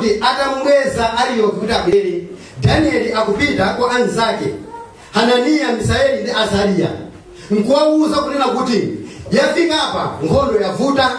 kuti atamubweza Arioki kuti abwere, Danieli akupita kwa anzake Hananiya, Misaeli ndi Azariya nkuwawuza kunena kuti yafika apa nkhondo yavuta,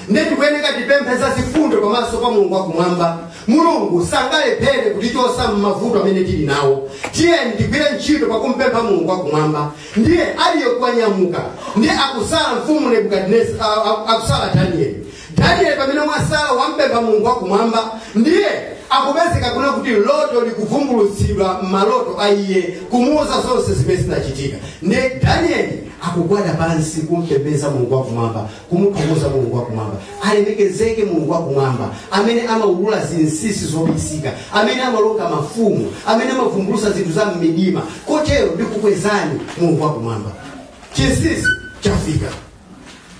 ndetikuyeneka tipemphe zifundo pamaso pa Mulungu wakumwamba. Mulungu sangalephere kutichosa m'mavuto amene tili nawo. Tiyeni tigwire ntchito pakumpempha Mulungu wakumwamba. Ndiye Arioki wanyamuka, ndiye akusala mfumu Nebukadineza, akusala Danieli. Danieli pamene mwasala wampempha Mulungu wakumwamba, ndiye akupezeka kuna kuti loto likuvumbulutsidwa m'maloto a iye kumuuza zonse zimene zinachitika. Ndiye Danieli akugwada pansi kumpembeza Mulungu wakumwamba, kumuthokoza Mulungu wakumwamba. Alemekezeke Mulungu wakumwamba amene amaulula zinsinsi zobisika, amene amalonga mafumu, amene amavumbulutsa zinthu za m'midima. Kotero ndikukwezani Mulungu wakumwamba. Chinsinsi chafika.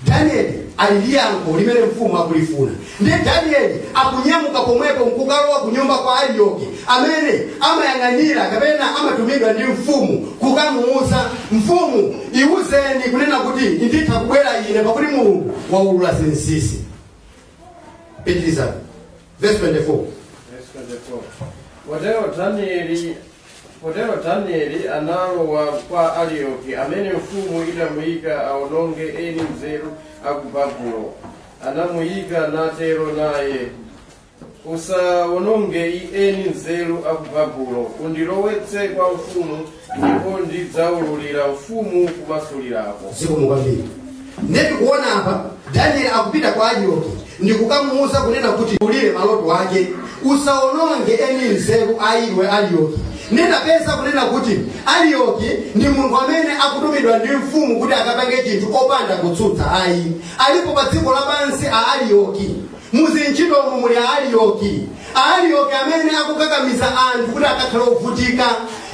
Danieli aliyanko limene mfumu akulifuna. Ndiye Danieli akunyamuka pomwepo nkukalowa kunyumba kwa Arioki amene amayang'anira kapena amatumidwa ndi mfumu kukamuuza, mfumu iwuzeni kunena kuti nditha kubwera ine pakuti Mulungu waulula zinsinsi. Pitiriza. Verse 24. Kotero Danieli analowa kwa Arioki amene mfumu idamuyika aononge eni nzeru aku Babulo. Anamuyika natero naye, usaononge eni nzeru aku Babulo, undilowetse kwa mfumu ndipo ndidzaululira mfumu kumasulirako. Siku mukambiri. Netu kuona hapa Danieli akupita kwa Arioki ndikukamuuza kunena kuti ulile maloto wake, usaononge eni nzeru aiwe Arioki. Nena pesa kunena kuti Arioki ndi munthu amene akutumidwa ndi mfumu kuti akapange chinthu opanda kutsutsa ayi. Alipo pa dziko lapansi a Arioki, muzinchito muli Arioki. Arioki amene akukakamiza anthu kuti akakhala ovutika.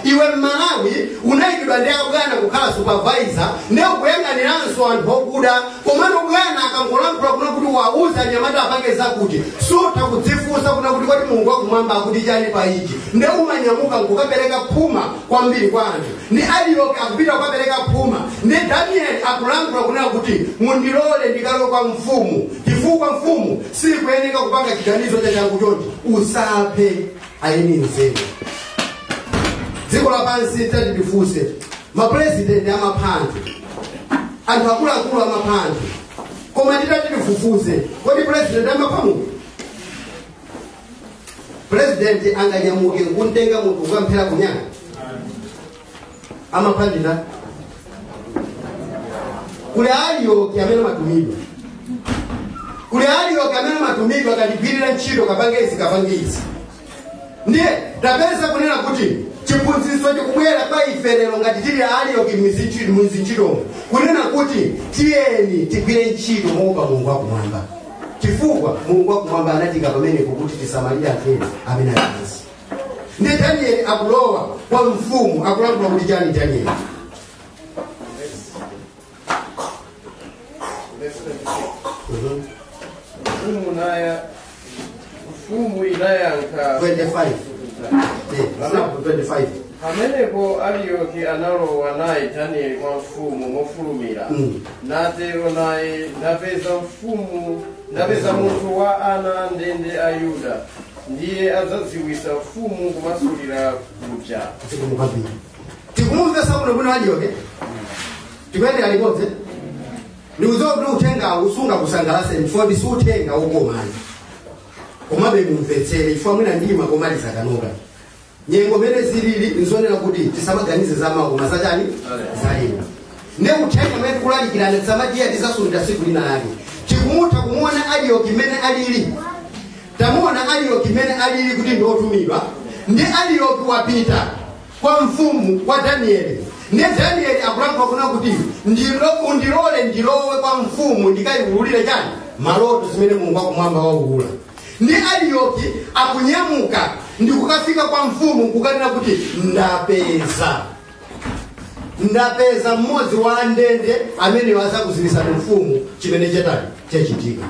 Iwe Malawi unayikidwa ndi abwana kukhala supervisor, ndi ukuyang'aniranso anthu okuda, komano bwana akangolankhula kuna kuti wauza nyamata apange zakuti sutha kudzifunsa kuna kuti kwati Mulungu wakumwamba akuti chani pa ichi. Ndi umanyamuka nkukapereka phuma kwambiri kwa anthu. Ndi Arioki akupita kukapereka phuma. Ndi Danieli akulankhula kuna kuti mundilole ndikalowe kwa mfumu, chifukwa mfumu sikuyeneka kupanga chiganizo changu choti usaphe aeni nzeru. Dziko lapansi tati tifuse mapresident amaphandle, anthu akuluakulu amaphandle, koma titati tifufuze kodi president amaphamuka? President anganyamuke nkuntenga munthu kukamphera kunyanga amaphandle. Kuli Arioki amene matumidwa, kuli Arioki amene matumidwa kaligwirira ntchito kapangizi. Ndiye tapeza kunena kuti chiphunzitso chikubwera kwa ife lero ngati tili Arioki mwizinchitomo kunena kuti tiyeni tigwire ntchito moopa Mulungu wakumwamba, chifukwa Mulungu wakumwamba anatika pamenepo kuti tisamalire anthu amene ali pansi. Ndiye Danieli akulowa kwa mfumu akulankhula kuti chani Danieli. Mfumu inayankha 25. Pamenepo Arioki analowa naye Danieli kwa mfumu mofulumira. Natero naye ndapeza munthu wa ana ndende a Yuda, ndiye adzadziwitsa mfumu kumasulira kuja. Tikumumvesa kuno kuno Arioki tikwende alikodze ndikuzokuti utenga usunga kusangalase mfodi si utenga ukomani komabe mumvetsere chifukwa mwina ndima komaliza kanoka. Nyengo mene zilili nzonera kuti tisamaganize za makoma zachani zalima. Ne uthenga mene kulalikirana tisamajiya tisasulira siku lina lake. Tikumuta kumuona Arioki mene alili. Tamuona Arioki mene alili kuti ndotumidwa. Ndi Arioki wapita kwa mfumu kwa Danieli. Ne Danieli akulankhula kuna kuti undilole ndilowe kwa mfumu ndikayiululire chani maloto zimene Mulungu wakumwamba waulula. Ndi Arioki akunyamuka ndikukafika kwa mfumu kukanena kuti ndapeza mmodzi wa ndende amene wazakuziwitsa mfumu chimene chetani chachitika.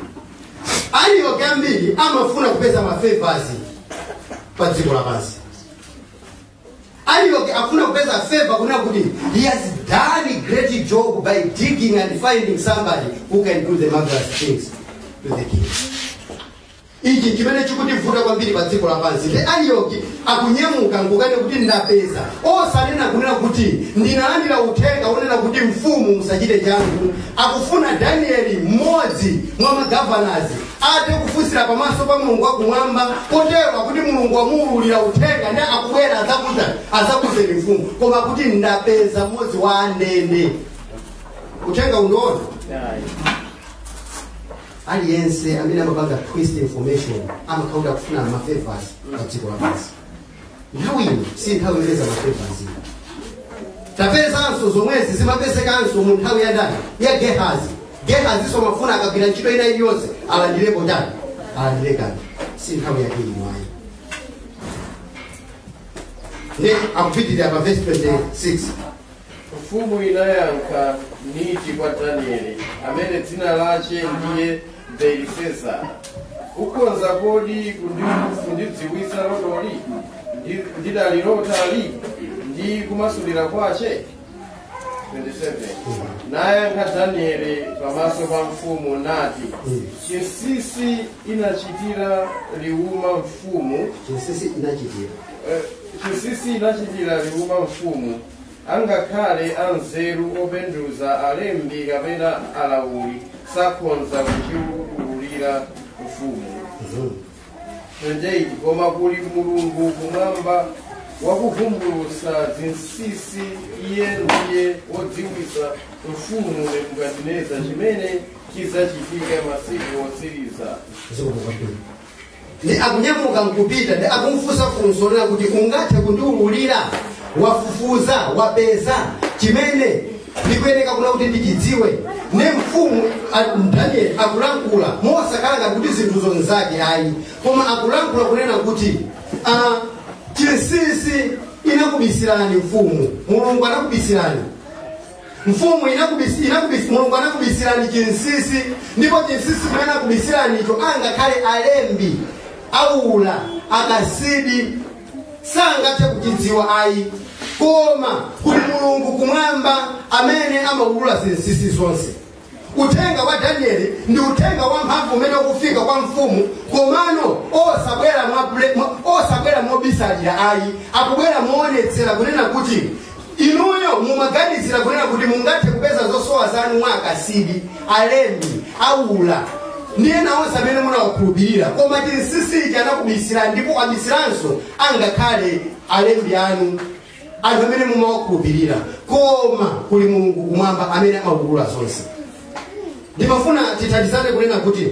Arioki ambiri amafuna kupeza mafavors pa dziko lapansi. Arioki afuna kupeza favor kuna kuti he has done a great job by digging and finding somebody who can do the marvelous things to the king. ichi chimene chikutivuta kwambiri pa dziko lapansi. Ndi Arioki akunyamuka ngokane kuti ndapeza, osanena kunena kuti ndinalandira uthenga unena kuti mfumu musachite changu. Akufuna Danieli mmodzi mwa magavanazi ate kufunsira pamaso pa Mulungu wakumwamba, kotero kuti Mulungu wamuululira uthenga ndi akubwera azakuzeni mfumu, koma kuti ndapeza mmodzi wa andende. Uthenga unoona aliyense amene amapanga twist information amakauda kufuna mafavors pa dziko lapansi. Nthawi ino si nthawi yopeza mafavors. Tapezanso zomwezi zimapezekanso mu nthawi ya ndani ya Gehazi. Gehazi so mafuna akagwira ntchito ina iliyonse alandirepo ndani, alandire kanthu. Si nthawi yake ino ayi. Ne akupitirira pa verse 26. Mfumu inayankha niti kwa Danieli, amene dzina lache ndiye Belisazara, ukonza kodi kundidziwitsa lotoli ndidalilotali ndi kumasulira kwache. 27. Nayankha Danieli pamaso pa mfumu nati, chinsinsi inachitira liuma mfumu. Chinsinsi inachitira liuma mfumu, angakhale anzeru openduza alembi kapena alawuli sakonza kuchiululira mfumu. 28. Koma kuli Mulungu kumwamba wakuvumbulutsa zinsinsi, iye ndiye wodziwitsa mfumu Nebukadineza chimene chizachitika masiku otsiriza. Ndi akunyamuka nkupita ndi akumfunsa funso lina kuti ungathe kundiululira, wafufuza wapeza chimene ndikuyeneka kuna kuti ndichidziwe. Ne mfumu Danieli akulankhula mosakalanga kuti zinthu zonzake ayi, koma akulankhula kunena kuti chinsinsi inakubisirani mfumu, Mulungu anakubisirani. Mfumu Mulungu anakubisirani chinsinsi, ndipo chinsinsi kumene akubisirani icho angakhale alembi aula akasidi sangathe kuchidziwa ayi, koma kuli Mulungu kumwamba amene amaulula zinsinsi zonse. Uthenga wa Danieli ndi uthenga wa mphamvu umene ukufika kwa mfumu, komano osabwera mobisalira ayi, akubwera moonetsera kunena kuti inuyo mumaganizira kunena kuti mungathe kupeza zosowa zanu mwa akasidi, alembi, aula ndiye nawonse amene munawakhulupirira, koma chinsinsi ichi anakubisira, ndipo abisiranso angakhale alembi anu, anthu amene mumawakhulupirira, koma kuli Mulungu kumwamba amene amaulula zonse. Ndimafuna tithandizane kunena kuti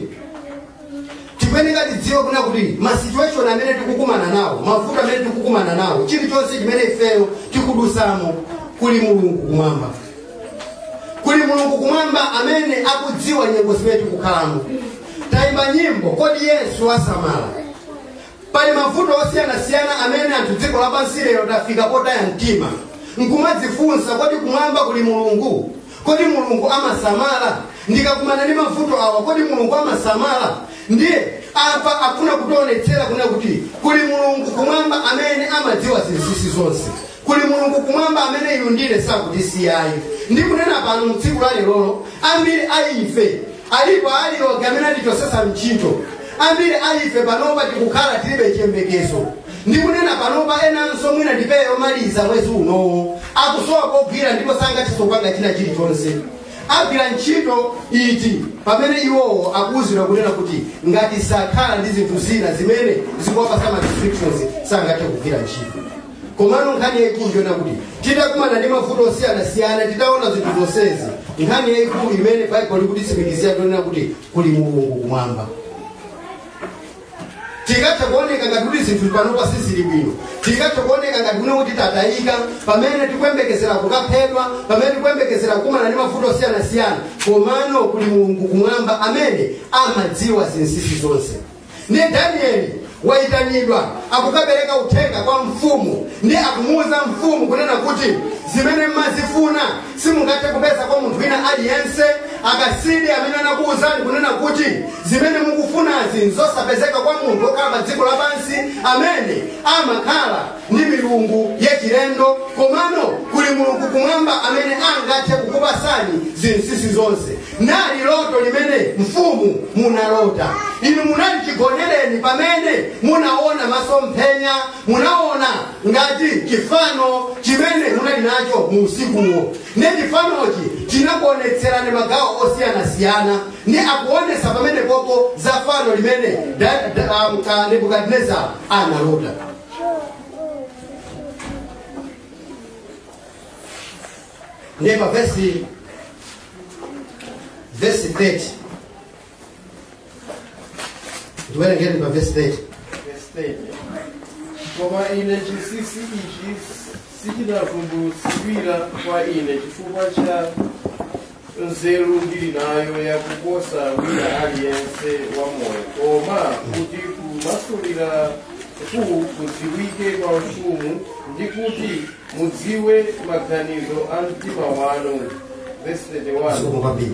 tikuyeneka tidziwe kunena kuti masituation amene tikukumana nawo, mavuto amene tikukumana nawo, chilichonse chimene ifeyo tikudusamo, kuli Mulungu kumwamba. Kuli Mulungu kumwamba amene akudziwa nyengo zimene tikukhalamo. Tayimba nyimbo kodi Yesu asamala. Pali mavuto osiyana-siyana amene anthu dziko lapansi lero tafika potaya mtima. Nkumadzifunsa kodi kumwamba kuli Mulungu? Kodi Mulungu amasamala? Ndikakumana ndi mavuto awa, kodi Mulungu amasamala? Ndiye apa akuna kutionetsera kunena kuti kuli Mulungu kumwamba amene amadziwa zinsinsi zonse. Kuli Mulungu kumwamba amene inu ndine sakutisiyayi. Ndikunena pano mtsiku la lero ambiri aife alipo Arioki amene atichosesa mchito, ambiri aife panopa tikukhala tilibe chiyembekezo. Ndikunena panopa enanso mwina ndipeyo maliza mwezi uno akusowa kogwira ndipo sangathe kupanga china chilichonse. Agwira ntchito iti pamene iwowo akuwuzidwa kunena kuti ngati sakhala ndi zinthu zina zimene zikuwapasa ma restrictions sangathe kugwira ntchito. Komano nkhani yayikulu ndiona kuti titakumana ndi mavuto osiyana-siyana, titaona zinthu zonsezi, nkhani yayikulu imene Bible likutitsimikizira ndionena kuti kuli Mulungu kumwamba. Tikatha kuoneka ngati kuti zinthu panopa sizili bwino, tikatha kuoneka ngati kuti tatayika, pamene tikuyembekezera kukaphedwa, pamene tikuyembekezera kukumana ndi mavuto osiyana-siyana, komano kuli Mulungu kumwamba amene amadziwa zinsinsi zonse. Ndi Danieli waitanidwa akukapereka uthenga kwa mfumu, ndi akumuuza mfumu kunena kuti zimene mmazifuna simungathe kupeza kwa munthu wina aliyense. Akasidi amene anakuwuzani kunena kuti zimene mukufunazi nzosapezeka kwa munthu okhala pa dziko lapansi amene amakhala ndi milungu yachilendo, komano kuli Mulungu kumwamba amene angathe kukupasani zinsinsi zonse. nali loto limene mfumu munalota. Inu munali chigoneleni pamene munaona masomphenya, munaona ngati chifano chimene munali nacho mu usikuwo. Ne chifanochi chinakuonetserani magawo osiyana-siyana, ne akuonesa pamene popo za fano limene Nebukadnezar analota. Neba verse 30. Dwele ngeni pa verse 30. Verse 30. Koma ine chisisi ichi sichinavumbulutsidwira kwa ine chifukwa cha nzeru ndili nayo ya kuposa wina aliyense wa moyo, koma kuti kumasulira kudziwike kwa ufumu ndi kuti mudziwe maganizo a mtima wanu. Verse 31.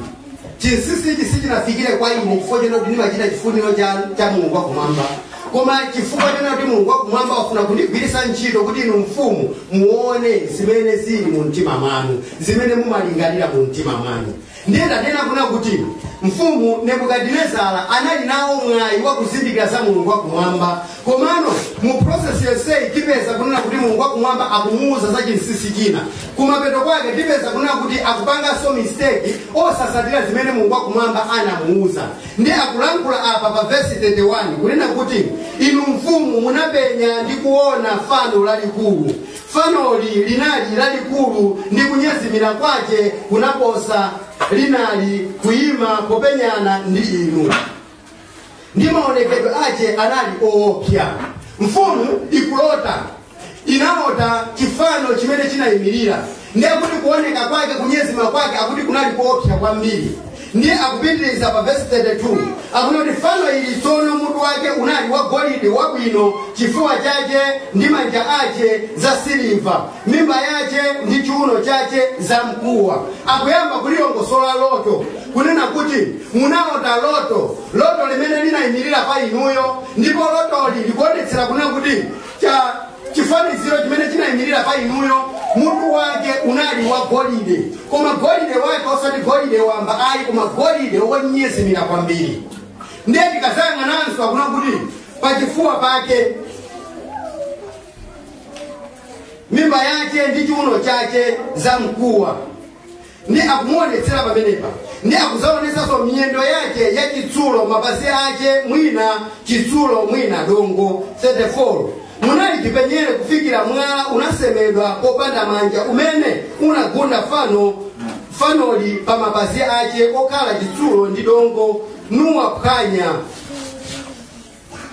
Chinsinsi ichi sichinafikire kwa ine chifukwa chino kuti ndimachita chifuniro cha Mulungu wakumwamba, koma chifukwa chino kuti Mulungu wakumwamba wafuna kundigwiritsa ntchito kuti inu mfumu muone zimene zili mu mtima mwanu, zimene mumalingalira mu mtima mwanu. Ndiye ndanena kuna kuti mfumu Nebukadnezara anali nawo mwayi wa kuzindikira za Mulungu wakumwamba, komano mu process yonseyi tipeza kunena kuti Mulungu wakumwamba akumuuza za chinsinsi china. Kumapeto kwake tipeza kunena kuti akupanganso mistake osasatira zimene Mulungu wakumwamba anamuuza. Ndiye akulankhula apa pa verse 31 kunena kuti inu mfumu munapenya ndi kuona fano lalikulu. Fanoli linali lalikulu ndi kunyezimira kwake kunaposa linali kuyima popenyana ndi inu. Ndi maonekedwe ache anali oopsa. Mfumu ikulota, inaota chifano chimene chinayimirira. Ndiye kuti kuoneka kwake, kunyezima kwake akuti kunali koopsa kwambiri. Ndiye akupitiriza pa verse 32 akunoti fano ili tsono mutu wake unali wa golide wabwino, chifuwa chake ndi manja ache za siliva, mimba yache ndi chiuno chache za mkuwa. Akuyamba kulilongosola loto kunena kuti munaota loto limene linayimirira pa inuyo, ndipo lotoli likuonetsera kunena kuti chifaniziro chimene chinayimirira pa inuyo mutu wake unali wa golide, koma golide wake osati golide wamba ayi, koma golide wonyezimira kwambiri. Ndiye tikazayang'ananso akuna kuti pachifuwa pake, mimba yake ndi chiuno chake za mkuwa. Ndiye akumuonetsera pamenepa. Ndiye akuzaonesanso miyendo yake ya chitsulo, mapazi ake mwina chitsulo mwina dongo. 34 munali chipenyere kufikira mwala unasemedwa popanda manja umene unagunda fanoli pa mapazi ake okhala chitsulo ndi dongo nuwaphwanya.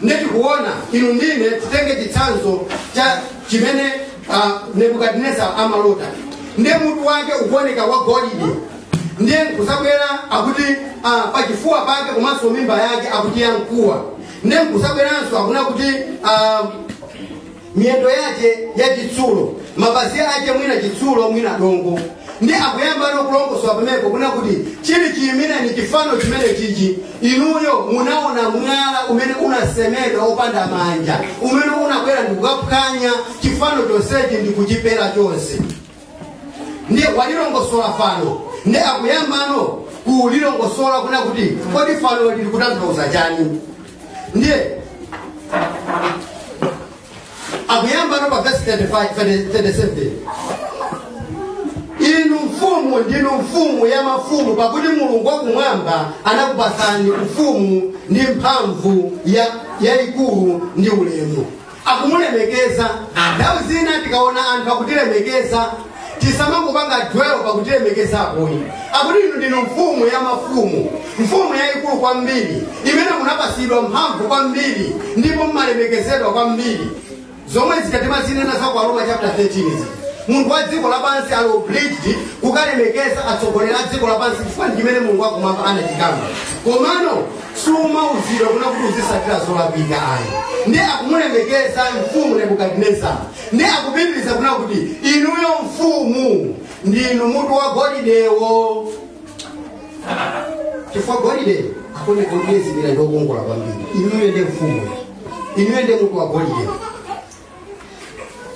Ndeti kuona inu ndine titenge chitsanzo cha chimene Nebukadnezar amalota. Ndiye mutu wake ukuoneka wa golide. Ndiye kusabwera akuti pachifuwa pake komanso mimba yake akuti yankuwa. Ndiye kusabweranso akuna kuti miyendo yake ya chitsulo, mapazi ake mwina chitsulo mwina dongo. Ndiye akuyamba nokulongoswa pamenepo kuna kuti chili chiyimira ni chifano chimene chichi inuyo munaona mwala umene unasemedwa opanda manja, umene unakwera ndi kukaphwanya chifano chonsechi ndi kuchipera chonse. Ndiye walilongosola fano. Ndiye akuyambano kulilongosola kuna kuti kodi fano lili kutanthauza chani. Ndiye akuyamba no pa verse 37 inu mfumu ndinu mfumu ya mafumu, pakuti Mulungu wakumwamba anakupasani ufumu ndi mphamvu yayikulu ndi ulemu. Akumulemekeza. Nthawi zina tikaona anthu akutilemekeza tisamangopanga dwelo pakutilemekeza apoyi. Akuti inu ndinu mfumu ya mafumu, mfumu yayikulu kwambiri, imene munapasidwa mphamvu kwambiri ndipo mmalemekezedwa kwambiri. Zomwe zikatima zinena za kwa Roma chapter 13 Mungu wa dziko lapansi ali obliged kukalemekeza atsogolera dziko lapansi chifukwa chimene Mulungu wakumwamba anachikamba. Komano suma uzidwa kuna kuti uzisatira zolapika ayi. Ndiye akumulemekeza mfumu Nebukadnezar. Ndiye akupitiriza kuna kuti inuyo mfumu ndinu mutu wa golidewo. Chifukwa golide akone golide zimira ndokongola kwambiri. Inuyo ndiye mfumu, inuyo ndiye mutu wa golide.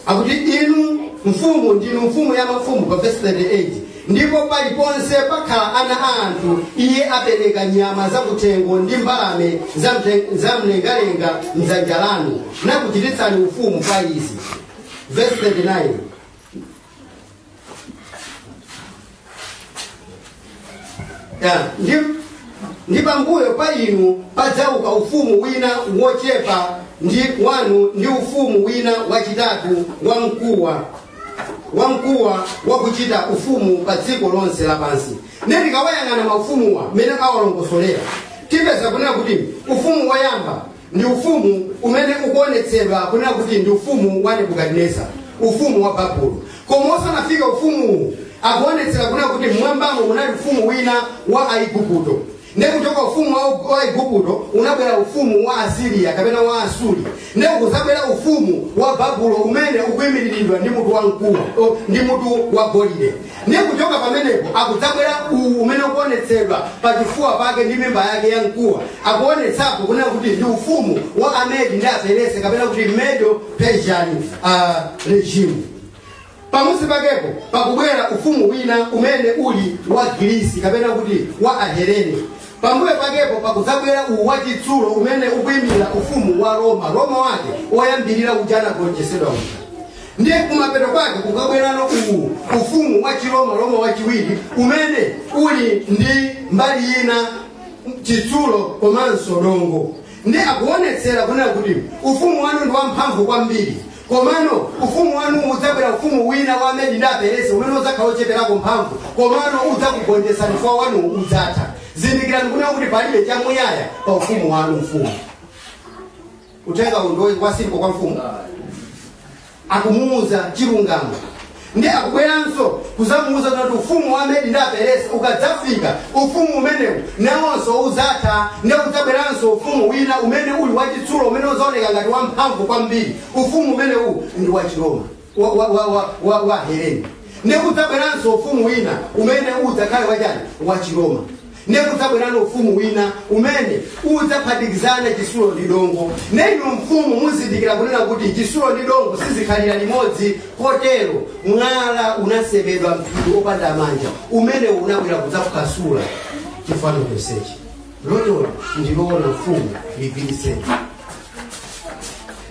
Akuti inu mfumu ndinu mfumu ya mafumu pa verse 38. ndipo paliponse pakhala ana a anthu iye apereka nyama zakutengo ndi mbalame zamlengalenga mdzanja lanu nakuchititsani ufumu pa izi. Verse 39. Ndi pambuyo pa inu padzauka ufumu wina wochepa ndi wanu ndi ufumu wina wachitatu wamkuwa wakuchita ufumu pa dziko lonse lapansi. Ndikawayang'ana maufumuwa mene awalongosolera tipeza kunena kuti ufumu woyamba ndi ufumu umene ukuonetsedwa kunena kuti ndi ufumu wa Nebukadineza, ufumu wa Babulo. Koma osanafika ufumu akuonetsera kunena kuti mmwambamo unali ufumu wina wa Aigupto. Ndikuchoka ufumu wa Aigupto unabwera ufumu wa Asiria kapena wa Asuri. Ndikuzabwera ufumu wa Babulo umene ukuyimiridwa ndi mutu wamkuwa ndi mutu wa golide. Ndikuchoka pamenepo akudzabwera umene ukuonetsedwa pachifuwa pake ndi mimba yake ya mkuwa. Akuonetsapo kunena kuti ndi ufumu wa Amedi ndi Aperese kapena kuti Medo-Persian regime. Pamusi pakepo pakubwera ufumu wina umene uli wa Grisi kapena kuti wa Ahelene. Pambuyo pakepo pakudzabwera wachitsulo umene ukuyimira ufumu wa Roma. Roma wake oyambirira ujana gonjesedwa uja. Ndiye kumapeto kwake kukabwerano ufumu wa Chiroma, Roma wachiwiri umene uli ndi mbali ina chitsulo komanso dongo. Ndiye akuonetsera kunena kuti ufumu wanu ndi wamphamvu kwambiri. Komano ufumu wanu udzabwera ufumu wina wa Amedi ndi Aperese umene udzakhala ocheperako mphamvu. Komano udzakugonjetsa chifukwa wanu udzatha. Zindikirani kunena kuti palibe chamuyaya pa ufumu wanu mfumu. Utenga undo kwasiliko kwa mfumu akumuuza chilungamo. Ndiye akubweranso kuzamuuza kuti ufumu wa Amedi ndi Aperese ukadzafika ufumu umenewu nawonso udzatha. Ndiye udzabweranso ufumu wina umene uli wachitsulo umene uzaoneka ngati wamphamvu kwambiri. Ufumu umenewu ndi wa Chiroma wa Helene. Ndiye udzabweranso ufumu wina umene udzakhale wachani wa Chiroma. Ndiye udzabwerano ufumu wina umene udzaphatikizana chitsulo ndi dongo. Nenu mfumu muzindikira kunena kuti chitsulo ndi dongo sizikhalira limodzi. Kotero mwala unasebedwa mphiri opanda manja umene unabwera kudzakukasula chifaniro chonsechi. Lolo ndiloona mfumu ligwiriseni.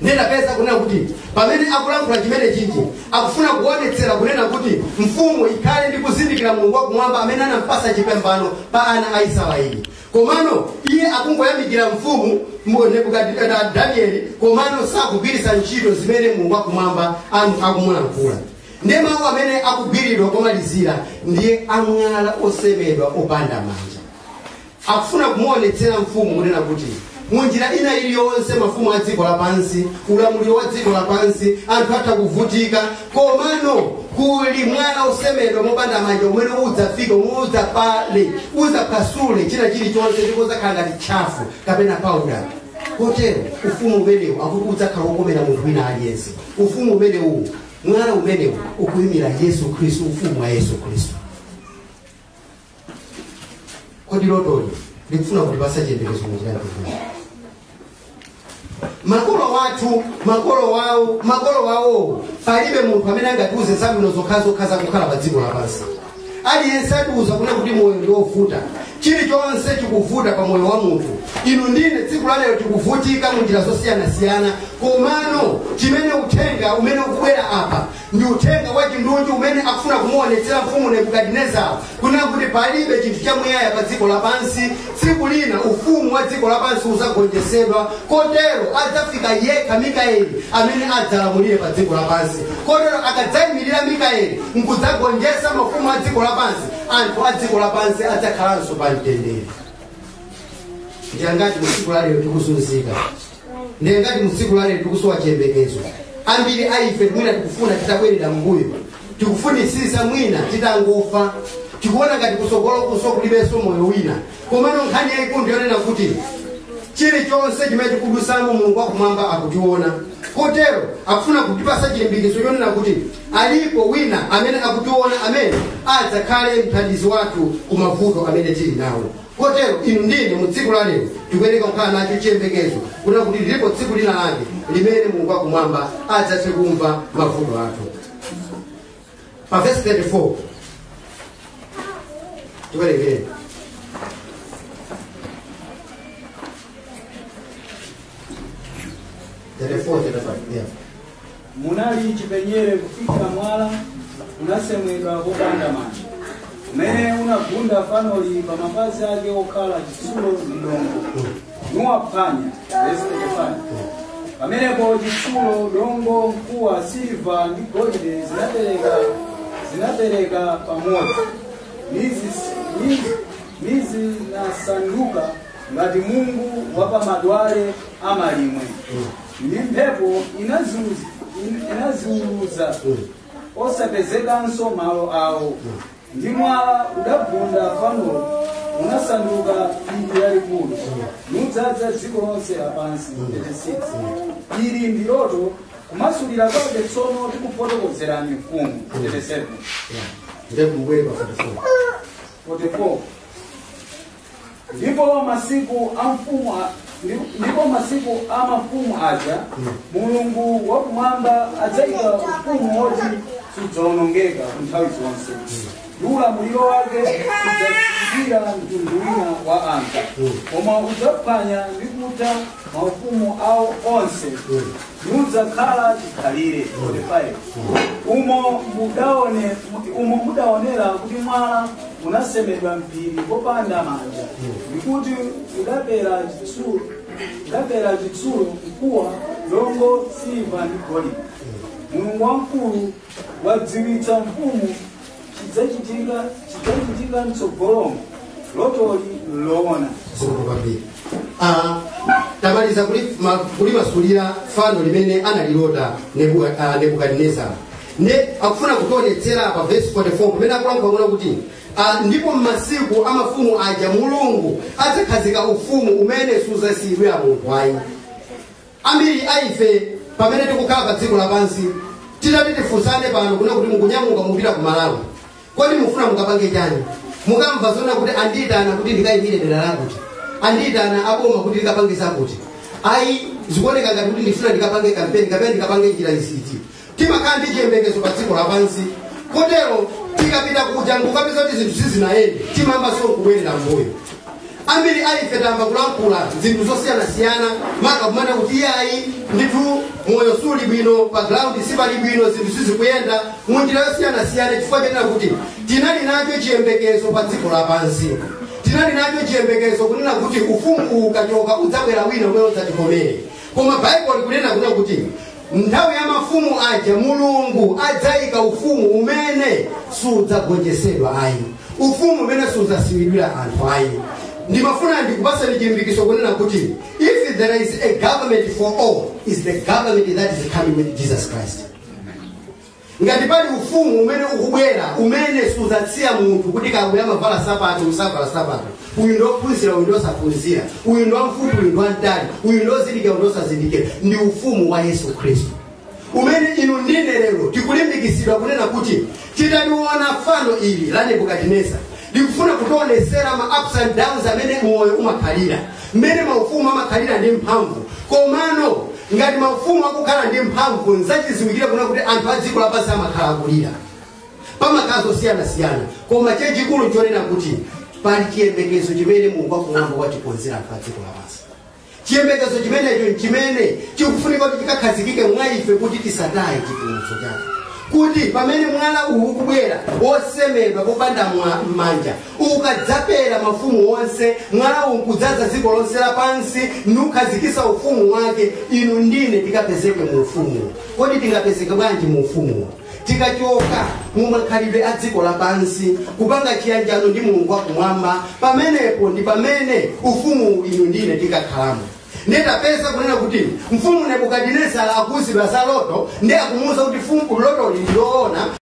Ndinapeza kunena kuti pamene akulankhula chimene chinji akufuna kuonetsera kunena kuti mfumu ikhale ndi kuzindikira Mulungu wakumwamba amene anampasa chipambano pa ana a Israeli. Komano iye akungoyamikira mfumu Nebukadineza Danieli, komano sakugwiritsa ntchito zimene Mulungu wakumwamba akumulankhula. Ndiye mawu amene akugwiridwa komalizira ndiye amwala osebedwa opanda manja. Akufuna kumuonetsera mfumu kunena kuti munjira ina iliyonse mafumu a dziko lapansi, ulamuliro wa dziko lapansi, anthu atha kuvutika, komano kuli mwala osebedwa mopanda manja umene udzafika udzapasule china chilichonse ndipo udzakhala ngati chafu kapena powder. Kotero ufumu umenewu akuti udzakhala wokomera munthu wina aliyense. Ufumu umenewu, mwala umenewu ukuyimira Yesu Khristu, ufumu wa Yesu Khristu. Kodi lotoli ndikufuna kuti pasachiyembekezo munjira kuti makolo wawo palibe munthu amene angatiuze zabwino zokha zakukhala pa dziko lapansi. Aliyense atiuza kunena kuti moyo ndi wovuta. Chilichonse chikuvuta pa moyo wa munthu. Inu ndine tsiku la lero tikuvutika mu njira zosiyanasiyana. Komano chimene uthenga umene ukubwera apa ndi uthenga wa chindunji umene akufuna kumuonetsera mfumu Nebukadineza kunena kuti palibe chinthu chamuyaya pa dziko lapansi. Tsiku lina ufumu wa dziko lapansi uzagonjetsedwa. Kotero adzafika yekha Mikaeli amene adzalamulire pa dziko lapansi. Kotero akadzayimirira Mikaeli nkudzagonjetsa mafumu a dziko lapansi, anthu a dziko lapansi adzakhalanso pa mtendere. Ndiye ngati musiku la lero tikuzunzika. Ndiye ngati musiku la lero tikusowa chiyembekezo. Ambiri aife mwina tikufuna titabwerera mbuyo. Tikufunisisa mwina titangofa. Tikuona ngati kusogolo kulibenso moyo wina. Komano nkhani yayikulu ndiyonena kuti chilichonse chimene tikudusamo Mulungu wakumwamba akutiona. Kotero akufuna kutipasa chilimbikitso chonena kuti alipo wina amene akutiona amene adzakhale mthandizi wathu ku mavuto amene tili nawo. Kotero inu ndine mu tsiku la lero tikuyeneka kukhala nacho chiyembekezo kunena kuti lilipo tsiku lina lake limene Mulungu wakumwamba adzathe kumva mavuto athu. Pa verse 34 Tiwerengere. Yeah. Munali chipenyere kufikira mwala unasemedwa kopanda manja umene unagunda fanoli pa mapazi ake okhala chitsulo ndongo nuwaphwanya lesitefani pamenepo chitsulo dongo mkuwa silva ndi golide zinapereka pamodzi mizi nasanduka ngati mungu wapamadwale amalimwe ndi mphepo inaziwuluza osapezekanso malo awo ndi mwala udagunda fanolo unasanduka phiri lalikulu nudzaza dziko lonse lapansi. 36 ili ndi loto kumasulira kwake tsono tikufotokozerani mfumu. 37 44 ndipo masiku a mafumu aja Mulungu wakumwamba adzayika ufumu woti sudzawonongeka kunthawi zonse ndi ulamuliro wake udzasinthira mtundu wina wa anthu koma udzaphwanya ndi kutha maufumu awo onse nudzakhala chikhalire. 45 umo mudaonera kuti mwala unasemedwa mphiri popanda manja ndikuti udapera chitsulo mkuwa dongo silva ndi golide. Mulungu wamkulu wadziwitsa mfumu chidzachitika mtsogolomo lotoli loona. Tamaliza kulimasulira fano limene analilota Nebukadinezara. Ne akufuna kutionetsera pa verse 44 pamene akulankhula kuti ndipo m'masiku amafumu aja Mulungu adzakhazika ufumu umene sudzasiyidwira munthu ayi. Ambiri aife pamene tikukhala pa dziko lapansi titati tifunsane pano kuna kuti mukunyamuka mupita ku Malawi. Kodi mufuna mukapange chani? Mukamva zona kuti andiyitana kuti ndikayimire dera lakuti, andiyitana aboma kuti ndikapangisa kuti, ayi zikuoneka ngati kuti ndifuna ndikapange kampeni kapena ndikapange njira isiti. Timakhala ndi chiyembekezo pa dziko lapansi kotero tikapita kuja nkukapeza kuti zinthu sizinayende timambanso kubwerera mbuyo. Ambiri aife tamba kulankhula zinthu zosiyanasiyana maka kumana kuti iyayi ndithu moyo suli bwino pa ground sipali bwino zinthu sizikuyenda munjira yosiyanasiyana chifukwa chenera kuti tinali nacho chiyembekezo pa dziko lapansi. Tinali nacho chiyembekezo kunena kuti ufumu ukachoka udzabwera wina umene udzatikomere. Koma Bible likunena kuti nthawi ya mafumu aja Mulungu adzayika ufumu umene sudzagonjetsedwa ayi, ufumu umene sudzasiyidwira anthu ayi. Ndimafuna ndikupasani chilimbikitso kunena kuti if there is a government for all, is the government that is coming with Jesus Christ. Ngati pali ufumu umene ukubwera umene sudzasiya munthu kuti kabwera mavala sapato usavala sapato, uyu ndophunzira uyu ndosaphunzira, uyu ndwamfupi uyu ndwamtali, uyu ndozindikira uyu ndosazindikira, ndi ufumu wa Yesu Khristu umene inu ndine lero tikulimbikisidwa kunena kuti titaliona fano ili la Nebukadinezara likufuna kutionesera ma ups and downs amene moyo umakhalira, mmene maufumu amakhalira ndi mphamvu. Komano ngati maufumu akukhala ndi mphamvu nzachiziwikira kuna kuti anthu a dziko lapansi amakhala akulira pamakazo osiyanasiyana, koma chachikulu nchonena kuti pali chiyembekezo chimene Mulungu wakumwamba watikonzera anthu a dziko lapansi. Chiyembekezo chimenecho chimene chikufunika kuti chikakhazikike mwa ife kuti tisataye chipulumutso chake, kuti pamene mwala uwu ukubwera wosemedwa popanda manja ukadzapera mafumu onse, mwala uwu kudzaza dziko lonse lapansi nukhazikisa ufumu wake, inu ndine tikapezeke mu ufumu. Kodi tingapezeke bwanji mu ufumu? Tikachoka mu makhalidwe a dziko lapansi kupanga chiyanjano ndi Mulungu wakumwamba, pamenepo ndi pamene ufumu inu ndine tikakhalamo. Ndetapeza kunena kuti mfumu Nebukadinezara akuzidwa za loto ndi akumuwuza kuti fumu loto lililoona